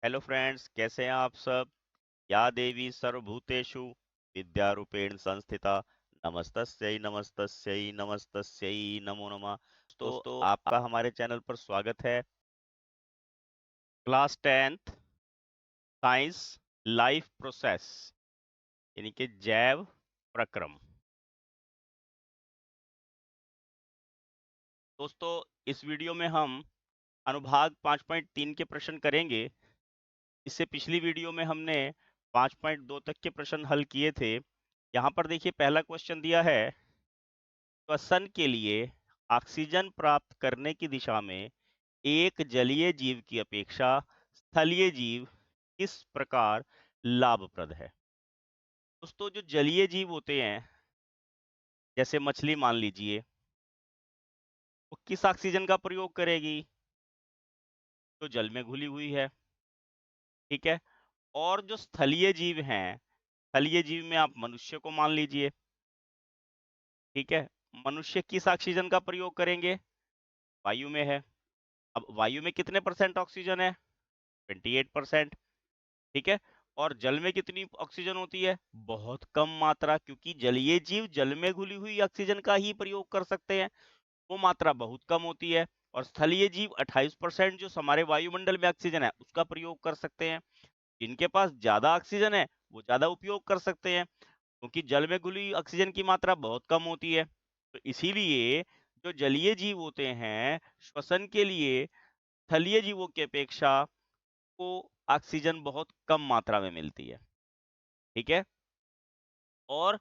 Hello friends, कैसे हैं आप सब। या देवी सर्वभूतेषु विद्यारूपेण संस्थिता नमस्तस्यै नमस्तस्यै नमस्तस्यै नमो नमः। दोस्तों, आपका हमारे चैनल पर स्वागत है। Class 10th science life process यानी कि जैव प्रक्रम। दोस्तों, इस वीडियो में हम अनुभाग 5.3 के प्रश्न करेंगे। इससे पिछली वीडियो में हमने 5.2 तक के प्रश्न हल किए थे। यहाँ पर देखिए, पहला क्वेश्चन दिया है, श्वसन के लिए ऑक्सीजन प्राप्त करने की दिशा में एक जलीय जीव की अपेक्षा स्थलीय जीव किस प्रकार लाभप्रद है। दोस्तों, जो जलीय जीव होते हैं, जैसे मछली मान लीजिए, वो किस ऑक्सीजन का प्रयोग करेगी? जो जल में घुली हुई है। ठीक है। और जो स्थलीय जीव हैं, स्थलीय जीव में आप मनुष्य को मान लीजिए। ठीक है। मनुष्य किस ऑक्सीजन का प्रयोग करेंगे? वायु में है। अब वायु में कितने परसेंट ऑक्सीजन है? 28%। ठीक है। और जल में कितनी ऑक्सीजन होती है? बहुत कम मात्रा, क्योंकि जलीय जीव जल में घुली हुई ऑक्सीजन का ही प्रयोग कर सकते हैं। वो मात्रा बहुत कम होती है। और स्थलीय जीव 28% जो हमारे वायुमंडल में ऑक्सीजन है उसका प्रयोग कर सकते हैं। जिनके पास ज्यादा ऑक्सीजन है वो ज्यादा उपयोग कर सकते हैं, क्योंकि जल में घुली ऑक्सीजन की मात्रा बहुत कम होती है। तो इसीलिए जो जलीय जीव होते हैं, श्वसन के लिए स्थलीय जीवों की अपेक्षा को ऑक्सीजन बहुत कम मात्रा में मिलती है। ठीक है। और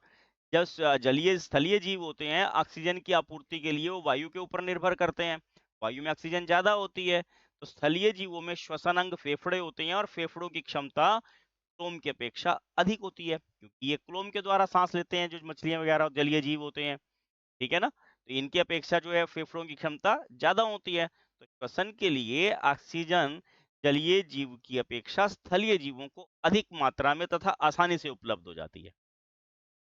जब जलीय स्थलीय जीव होते हैं, ऑक्सीजन की आपूर्ति के लिए वो वायु के ऊपर निर्भर करते हैं। वायु में ऑक्सीजन ज्यादा होती है। तो स्थलीय जीवों में श्वसन अंग फेफड़े होते हैं, और फेफड़ों की क्षमता क्लोम की अपेक्षा अधिक होती है, क्योंकि ये क्लोम के द्वारा सांस लेते हैं, जो मछलियां वगैरह जलीय जीव होते हैं। ठीक है ना। तो इनकी अपेक्षा जो है फेफड़ों की क्षमता ज्यादा होती है। तो श्वसन के लिए ऑक्सीजन जलीय जीव की अपेक्षा स्थलीय जीवों को अधिक मात्रा में तथा आसानी से उपलब्ध हो जाती है।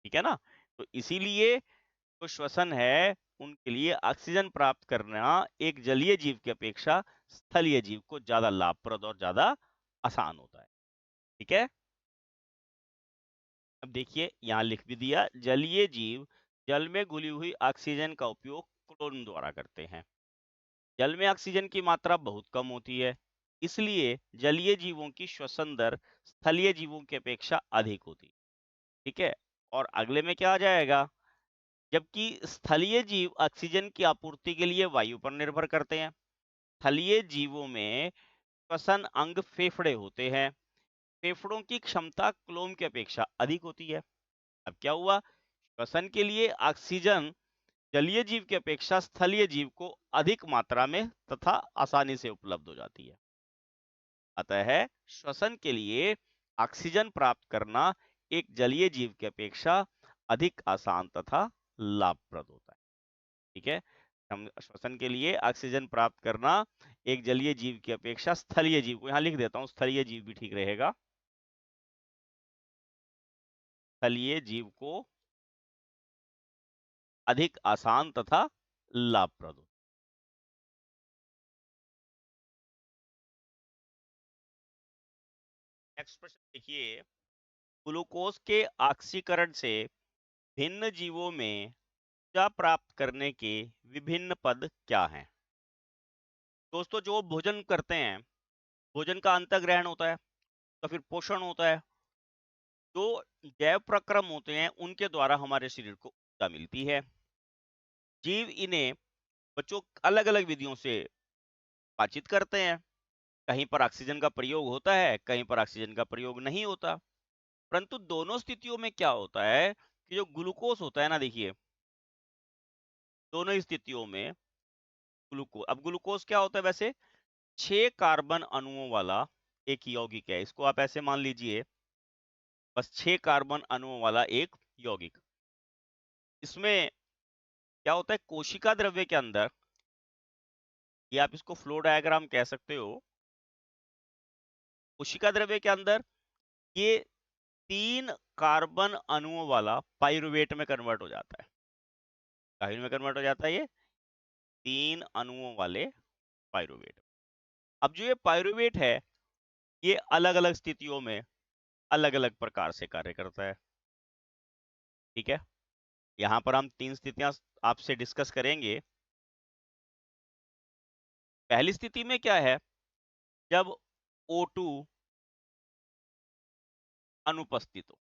ठीक है ना। तो इसीलिए जो श्वसन है उनके लिए ऑक्सीजन प्राप्त करना एक जलीय जीव की अपेक्षा स्थलीय जीव को ज्यादा लाभप्रद और ज्यादा आसान होता है। ठीक है। अब देखिए, यहाँ लिख भी दिया, जलीय जीव जल में घुली हुई ऑक्सीजन का उपयोग क्लोन द्वारा करते हैं। जल में ऑक्सीजन की मात्रा बहुत कम होती है, इसलिए जलीय जीवों की श्वसन दर स्थलीय जीवों की अपेक्षा अधिक होती है। ठीक है। और अगले में क्या आ जाएगा? जबकि स्थलीय जीव ऑक्सीजन की आपूर्ति के लिए वायु पर निर्भर करते हैं। स्थलीय जीवों में श्वसन अंग फेफड़े होते हैं। फेफड़ों की क्षमता क्लोम की अपेक्षा अधिक होती है। अब क्या हुआ? श्वसन के लिए ऑक्सीजन जलीय जीव की अपेक्षा स्थलीय जीव को अधिक मात्रा में तथा आसानी से उपलब्ध हो जाती है। अतः श्वसन के लिए ऑक्सीजन प्राप्त करना एक जलीय जीव की अपेक्षा अधिक आसान तथा लाभप्रद होता है। ठीक है। हम श्वसन के लिए ऑक्सीजन प्राप्त करना एक जलीय जीव की अपेक्षा स्थलीय जीव को, यहां लिख देता हूं, स्थलीय जीव भी ठीक रहेगा, स्थलीय जीव को अधिक आसान तथा लाभप्रद होता है। नेक्स्ट प्रश्न देखिए, ग्लूकोज के ऑक्सीकरण से भिन्न जीवों में ऊर्जा प्राप्त करने के विभिन्न पद क्या हैं? दोस्तों, जो भोजन करते हैं, भोजन का अंतःग्रहण होता है, तो फिर पोषण होता है। जो जैव प्रक्रम होते हैं उनके द्वारा हमारे शरीर को ऊर्जा मिलती है। जीव इन्हें बच्चों अलग अलग विधियों से पाचित करते हैं। कहीं पर ऑक्सीजन का प्रयोग होता है, कहीं पर ऑक्सीजन का प्रयोग नहीं होता। परंतु दोनों स्थितियों में क्या होता है कि जो ग्लूकोज होता है ना, देखिए, दोनों ही स्थितियों में ग्लूकोज, अब ग्लूकोज क्या होता है वैसे? 6 कार्बन अणुओं वाला एक यौगिक है। इसको आप ऐसे मान लीजिए, बस 6 कार्बन अणुओं वाला एक यौगिक। इसमें क्या होता है, कोशिका द्रव्य के अंदर, या आप इसको फ्लो डायग्राम कह सकते हो, कोशिका द्रव्य के अंदर ये 3 कार्बन अणुओं वाला पाइरुवेट में कन्वर्ट हो जाता है। काहिल में कन्वर्ट हो जाता है ये 3 अणुओं वाले पाइरुवेट। अब जो ये पाइरुवेट है, ये अलग अलग स्थितियों में अलग अलग प्रकार से कार्य करता है। ठीक है, यहाँ पर हम 3 स्थितियां आपसे डिस्कस करेंगे। पहली स्थिति में क्या है, जब O2 अनुपस्थित हो।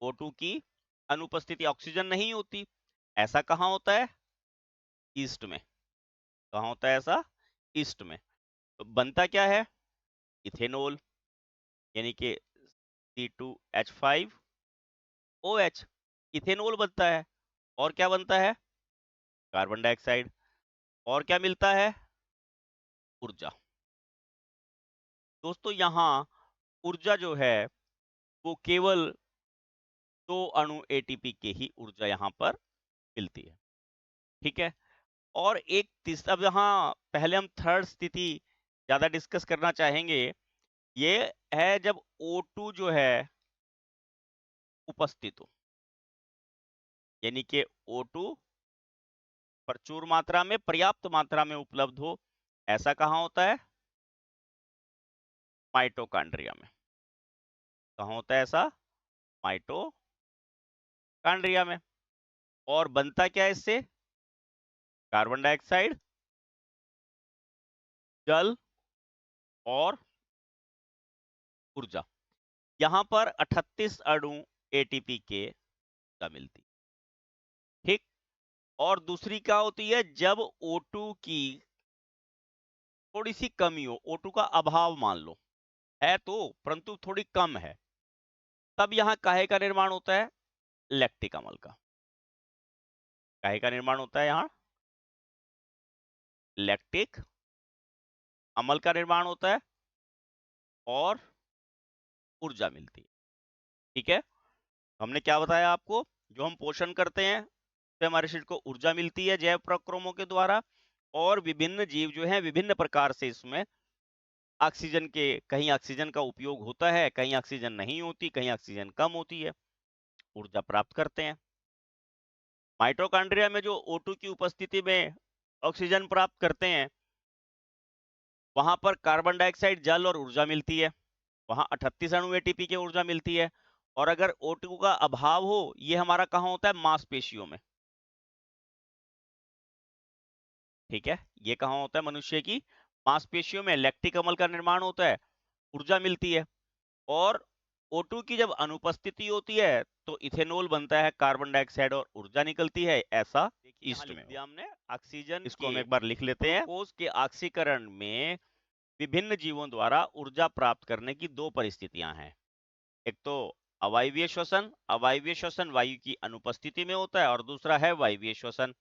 O2 की अनुपस्थिति, ऑक्सीजन नहीं होती। ऐसा कहाँ होता है? ईस्ट में। कहाँ होता है ऐसा? ईस्ट में। तो बनता क्या है? इथेनॉल, यानी कि C2H5OH, इथेनॉल बनता है। और क्या बनता है? Carbon dioxide. और क्या मिलता है? ऊर्जा। दोस्तों यहाँ ऊर्जा जो है वो केवल 2 अणु ATP के ही ऊर्जा यहाँ पर मिलती है। ठीक है, और एक तीसरा, अब यहाँ पहले हम थर्ड स्थिति ज्यादा डिस्कस करना चाहेंगे। ये है जब O2 जो है उपस्थित हो, यानी कि O2 प्रचुर मात्रा में, पर्याप्त मात्रा में उपलब्ध हो। ऐसा कहाँ होता है? माइटोकॉन्ड्रिया में। कहाँ होता है ऐसा? माइटोकॉन्ड्रिया में। और बनता क्या है इससे? कार्बन डाइऑक्साइड, जल और ऊर्जा। यहाँ पर 38 अणु ATP के ऊर्जा मिलती। ठीक, और दूसरी क्या होती है? जब O2 की थोड़ी सी कमी हो, O2 का अभाव मान लो, है तो परंतु थोड़ी कम है, तब यहाँ काहे का निर्माण होता है? लैक्टिक अम्ल का। काहे का निर्माण होता है यहाँ? लैक्टिक अम्ल का निर्माण होता है और ऊर्जा मिलती है। ठीक है, हमने क्या बताया आपको? जो हम पोषण करते हैं उससे हमारे शरीर को ऊर्जा मिलती है जैव प्रक्रमों के द्वारा, और विभिन्न जीव जो हैं विभिन्न प्रकार से इसमें ऑक्सीजन के, कहीं ऑक्सीजन का उपयोग होता है, कहीं ऑक्सीजन नहीं होती, कहीं ऑक्सीजन कम होती है, ऊर्जा प्राप्त करते हैं। माइटोकॉन्ड्रिया में जो O2 की उपस्थिति में ऑक्सीजन प्राप्त करते हैं, वहां पर कार्बन डाइऑक्साइड, जल और ऊर्जा मिलती है। वहां 38 अणु ATP की ऊर्जा मिलती है। और अगर O2 का अभाव हो, ये हमारा कहाँ होता है? मांसपेशियों में। ठीक है, ये कहाँ होता है? मनुष्य की मांसपेशियों में लैक्टिक अम्ल का निर्माण होता है, ऊर्जा मिलती है। और O2 की जब अनुपस्थिति होती है तो इथेनॉल बनता है, कार्बन डाइऑक्साइड और ऊर्जा निकलती है। ऐसा ईस्ट में दिया हमने ऑक्सीजन, इसको हम एक बार लिख लेते हैं। ग्लूकोज के ऑक्सीकरण में विभिन्न जीवों द्वारा ऊर्जा प्राप्त करने की 2 परिस्थितियां हैं। एक तो अवायवीय श्वसन, अवायवीय श्वसन वायु की अनुपस्थिति में होता है, और दूसरा है वायवीय श्वसन।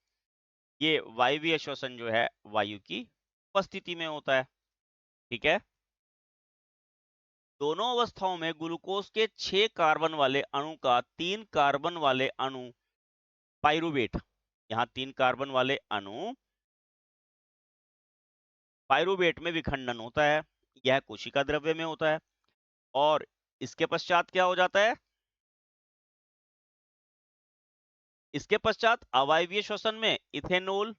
ये वायवीय श्वसन जो है वायु की उपस्थिति में होता है। ठीक है, दोनों अवस्थाओं में ग्लूकोज के 6 कार्बन वाले अणु का 3 कार्बन वाले अणु पाइरुवेट, यहाँ 3 कार्बन वाले अणु पाइरुवेट में विखंडन होता है। यह कोशिका द्रव्य में होता है। और इसके पश्चात क्या हो जाता है? इसके पश्चात अवायवीय श्वसन में इथेनॉल,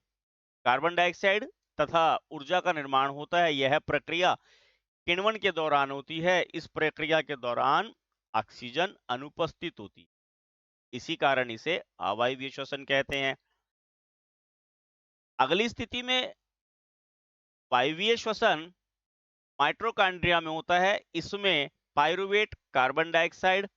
कार्बन डाइऑक्साइड तथा ऊर्जा का निर्माण होता है। यह प्रक्रिया किण्वन के दौरान होती है। इस प्रक्रिया के दौरान ऑक्सीजन अनुपस्थित होती है, इसी कारण इसे अवायवीय श्वसन कहते हैं। अगली स्थिति में वायवीय श्वसन माइटोकॉन्ड्रिया में होता है। इसमें पाइरुवेट कार्बन डाइऑक्साइड,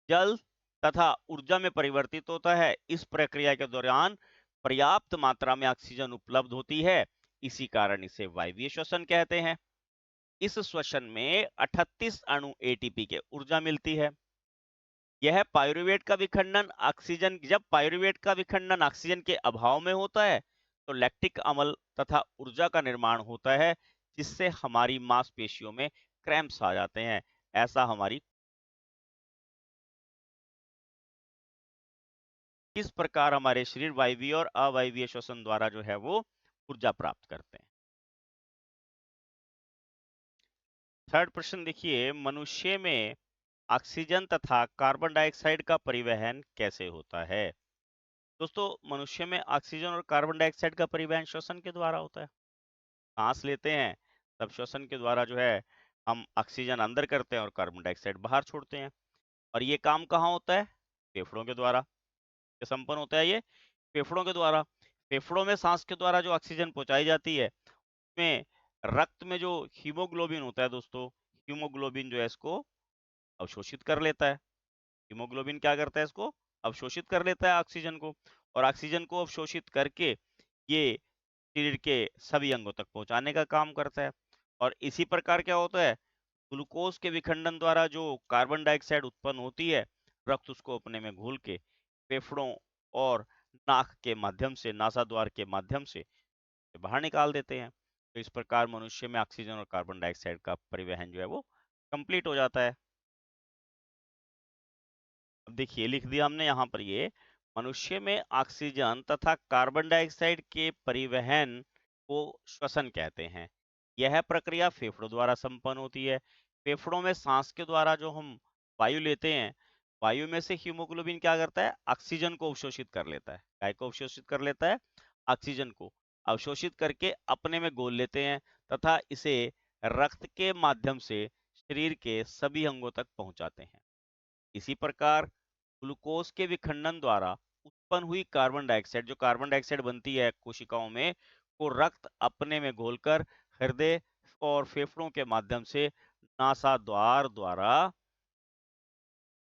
जल तथा ऊर्जा में परिवर्तित होता है। इस प्रक्रिया के दौरान पर्याप्त मात्रा में ऑक्सीजन उपलब्ध होती है, इसी कारण इसे वायवीय श्वसन कहते हैं। इस श्वसन में 38 अणु ATP के ऊर्जा मिलती है। यह पाइरुवेट का विखंडन ऑक्सीजन, जब पाइरुवेट का विखंडन ऑक्सीजन के अभाव में होता है तो लैक्टिक अम्ल तथा ऊर्जा का निर्माण होता है, जिससे हमारी मांसपेशियों में क्रैम्प्स आ जाते हैं। ऐसा हमारी, किस प्रकार हमारे शरीर वायवीय और अवायवीय श्वसन द्वारा जो है वो ऊर्जा प्राप्त करते हैं। थर्ड प्रश्न देखिए, मनुष्य में ऑक्सीजन तथा कार्बन डाइऑक्साइड का परिवहन कैसे होता है? दोस्तों, मनुष्य में ऑक्सीजन और कार्बन डाइऑक्साइड का परिवहन श्वसन के द्वारा होता है। सांस लेते हैं तब श्वसन के द्वारा जो है हम ऑक्सीजन अंदर करते हैं और कार्बन डाइऑक्साइड बाहर छोड़ते हैं। और ये काम कहाँ होता है? फेफड़ों के द्वारा। ये संपन्न होता है ये फेफड़ों के द्वारा। फेफड़ों में सांस के द्वारा जो ऑक्सीजन पहुंचाई जाती है, उसमें रक्त में जो हीमोग्लोबिन होता है दोस्तों, हीमोग्लोबिन जो है इसको अवशोषित कर लेता है। हीमोग्लोबिन क्या करता है? इसको अवशोषित कर लेता है ऑक्सीजन को, और ऑक्सीजन को अवशोषित करके ये शरीर के सभी अंगों तक पहुंचाने का काम करता है। और इसी प्रकार क्या होता है, ग्लूकोज के विखंडन द्वारा जो कार्बन डाइऑक्साइड उत्पन्न होती है, रक्त उसको अपने में घोल के फेफड़ों और नाक के माध्यम से, नासाद्वार के माध्यम से बाहर निकाल देते हैं। तो इस प्रकार मनुष्य में ऑक्सीजन और कार्बन डाइऑक्साइड का परिवहन जो है वो कंप्लीट हो जाता है। अब देखिए लिख दिया हमने यहाँ पर, ये मनुष्य में ऑक्सीजन तथा कार्बन डाइऑक्साइड के परिवहन को श्वसन कहते हैं। यह प्रक्रिया फेफड़ों द्वारा संपन्न होती है। फेफड़ों में सांस के द्वारा जो हम वायु लेते हैं, वायु में से हीमोग्लोबिन क्या करता है? ऑक्सीजन को अवशोषित कर लेता है। काय को अवशोषित कर लेता है? ऑक्सीजन को अवशोषित करके अपने में घोल लेते हैं तथा इसे रक्त के माध्यम से शरीर के सभी अंगों तक पहुंचाते हैं। इसी प्रकार ग्लूकोज के विखंडन द्वारा उत्पन्न हुई कार्बन डाइऑक्साइड, जो कार्बन डाइऑक्साइड बनती है कोशिकाओं में, को रक्त अपने में घोलकर हृदय और फेफड़ों के माध्यम से नासाद्वार द्वारा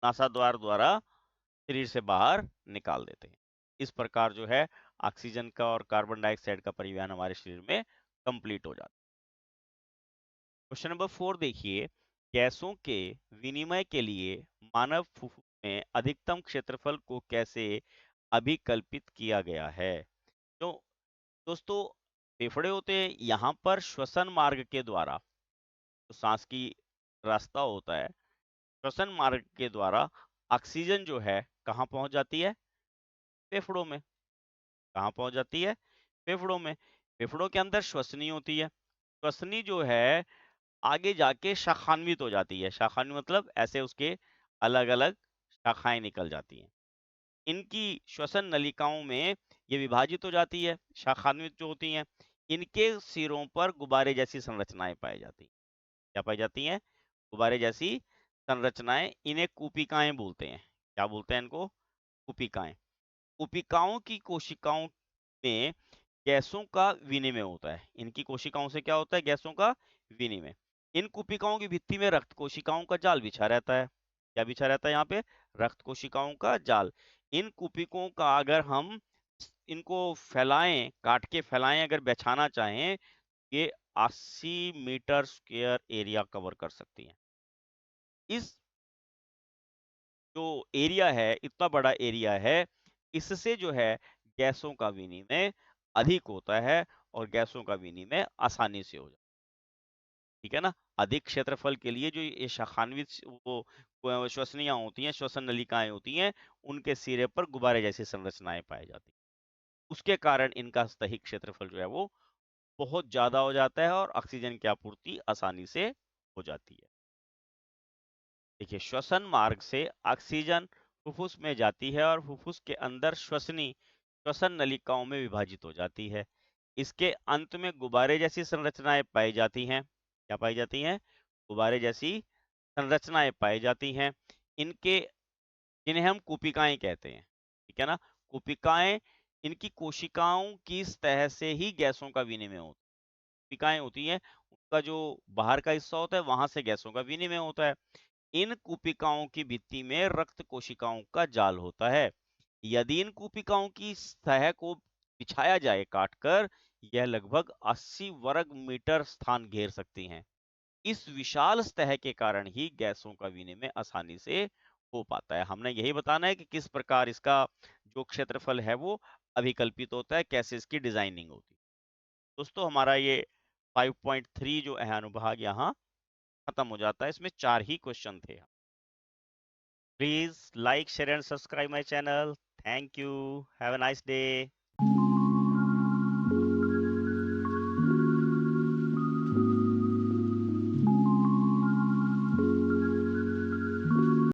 नासाद्वार द्वारा शरीर से बाहर निकाल देते हैं। इस प्रकार जो है ऑक्सीजन का और कार्बन डाइऑक्साइड का परिवहन हमारे शरीर में कंप्लीट हो जाता है। क्वेश्चन नंबर 4 देखिए, गैसों के विनिमय के लिए मानव फुफ्फुस में अधिकतम क्षेत्रफल को कैसे अभिकल्पित किया गया है? तो दोस्तों, फेफड़े होते हैं, यहाँ पर श्वसन मार्ग के द्वारा तो सांस की रास्ता होता है, श्वसन मार्ग के द्वारा ऑक्सीजन जो है कहाँ पहुंच जाती है? फेफड़ों में। कहाँ पहुंच जाती है? फेफड़ों में। फेफड़ों के अंदर श्वसनी होती है। श्वसनी जो है आगे जाके शाखान्वित हो जाती है। शाखान्वित मतलब ऐसे उसके अलग अलग शाखाएं निकल जाती हैं। इनकी श्वसन नलिकाओं में ये विभाजित हो जाती है, शाखान्वित जो होती हैं। इनके सिरों पर गुब्बारे जैसी संरचनाएं पाई जाती हैं। क्या पाई जाती हैं? गुब्बारे जैसी संरचनाएं। इन्हें कूपिकाएं बोलते हैं। क्या बोलते हैं इनको? कूपिकाएं। कूपिकाओं की कोशिकाओं में गैसों का विनिमय होता है। इनकी कोशिकाओं से क्या होता है? गैसों का विनिमय। इन कूपिकाओं की भित्ति में रक्त कोशिकाओं का जाल बिछा रहता है। क्या बिछा रहता है यहाँ पे? रक्त कोशिकाओं का जाल। इन कूपिकों का अगर हम इनको फैलाएं, काट के फैलाएं, अगर बिछाना चाहें, ये 80 मीटर स्क्वायर एरिया कवर कर सकती हैं। इस जो एरिया है, इतना बड़ा एरिया है, इससे जो है गैसों का विनिमय अधिक होता है और गैसों का विनिमय आसानी से हो जाता है। ठीक है ना? अधिक क्षेत्रफल के लिए जो ये शाखान्वित वो श्वसनियां होती हैं, श्वसन नलिकाएं होती हैं, उनके सिरे पर गुब्बारे जैसी संरचनाएं पाई जाती हैं। उसके कारण इनका स्तहिक क्षेत्रफल जो है वो बहुत ज्यादा हो जाता है और ऑक्सीजन की आपूर्ति आसानी से हो जाती है। देखिए, श्वसन मार्ग से ऑक्सीजन फुफ्फुस में जाती है और फुफ्फुस के अंदर श्वसन नलिकाओं में विभाजित हो जाती है। इसके अंत में गुब्बारे जैसी संरचनाएं पाई जाती हैं। क्या पाई जाती हैं? गुब्बारे जैसी संरचनाएं पाई जाती हैं। इनके जिन्हें हम कूपिकाएं कहते हैं। ठीक है ना? कूपिकाएं, इनकी कोशिकाओं की सतह से ही गैसों का विनिमय होता है। कूपिकाएं होती हैं, उनका जो बाहर का हिस्सा होता है, वहां से गैसों का विनिमय होता है। इन कूपिकाओं की भित्ति में रक्त कोशिकाओं का जाल होता है। यदि इन कूपिकाओं की सतह को बिछाया जाए काटकर, यह लगभग 80 वर्ग मीटर स्थान घेर सकती हैं। इस विशाल सतह के कारण ही गैसों का विनिमय आसानी से हो पाता है। हमने यही बताना है कि किस प्रकार इसका जो क्षेत्रफल है वो अभिकल्पित होता है, कैसे इसकी डिजाइनिंग होती है। दोस्तों, हमारा ये 5.3 जो है अनुभाग यहाँ खत्म हो जाता है। इसमें 4 ही क्वेश्चन थे। Please like, share and subscribe my channel. Thank you. Have a nice day.